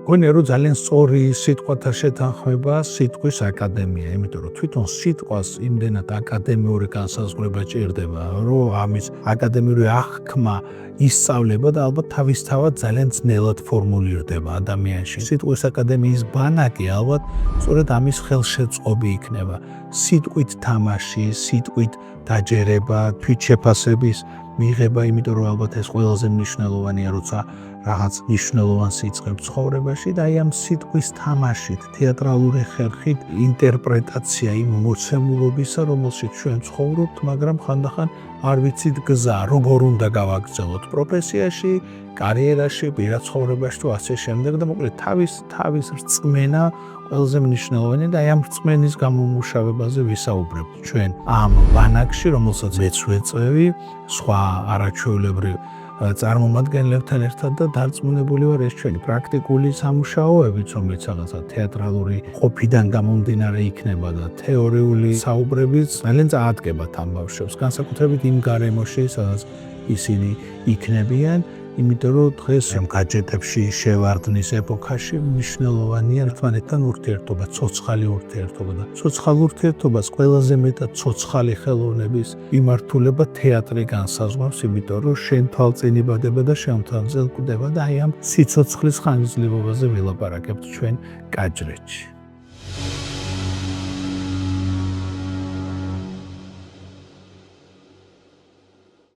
გონია რომ ძალიან სწორი სიტყვათა შეთანხმება სიტყვის აკადემია, იმიტომ რომ თვითონ სიტყვას იმდენად აკადემიური განსაზღვრება ჭირდება, რომ ამის აკადემიური აღქმა ისწავლება და ალბათ თავისთავად ძალიან ძნელად ფორმულირდება ადამიანში. სიტყვის აკადემიის ბანაკი ალბათ სწორედ ამის ხელშეწყობი იქნება. სიტყვით თამაში, სიტყვით დაჯერება, თვითშეფასების მიღება, იმიტომ რომ ალბათ ეს ყველაზე მნიშვნელოვანია, როცა რაღაც მნიშვნელოვანს იწყებ ცხოვრებაში და აი ამ სიტყვის თამაშით, თეატრალური ხერხით ინტერპრეტაცია იმ მოცემულობისა, რომელშიც ჩვენ ცხოვრობთ, მაგრამ ხანდახან არ ვიცით გზა, როგორ უნდა გავაგრძელოთ პროფესიაში, კარიერაში, პირად ცხოვრებაში თუ ასე შემდეგ და მოკლედ თავის რწმენა ყველაზე მნიშვნელოვანია და აი ამ რწმენის გამომუშავებაზე ვისაუბრებთ ჩვენ ამ ბანაკში, რომელსაც მეც ვეწევი, სხვა არაჩვეულებრივ წარმომადგენლებთან ერთად და დარწმუნებული ვარ ეს ჩვენი პრაქტიკული სამუშაოებიც, რომელიც რაღაცა თეატრალური ყოფიდან გამომდინარე იქნება და თეორიული საუბრებიც ძალიან წაადგებათ ამ ბავშვებს, განსაკუთრებით იმ გარემოში, სადაც ისინი იქნებიან, იმიტომ რომ დღეს ამ გაჯეტებში შევარდნის ეპოქაში მნიშვნელოვანია ერთმანეთთან ურთიერთობა, ცოცხალი ურთიერთობა და ცოცხალ ურთიერთობას ყველაზე მეტად ცოცხალი ხელოვნების მიმართულება თეატრი განსაზღვრავს, იმიტომ რომ შენ თვალწინებადება და შემთხვევით კვდება და აი ამ სიცოცხლის ხანგრძლივობაზე ვილაპარაკებთ ჩვენ კაჯრეთში.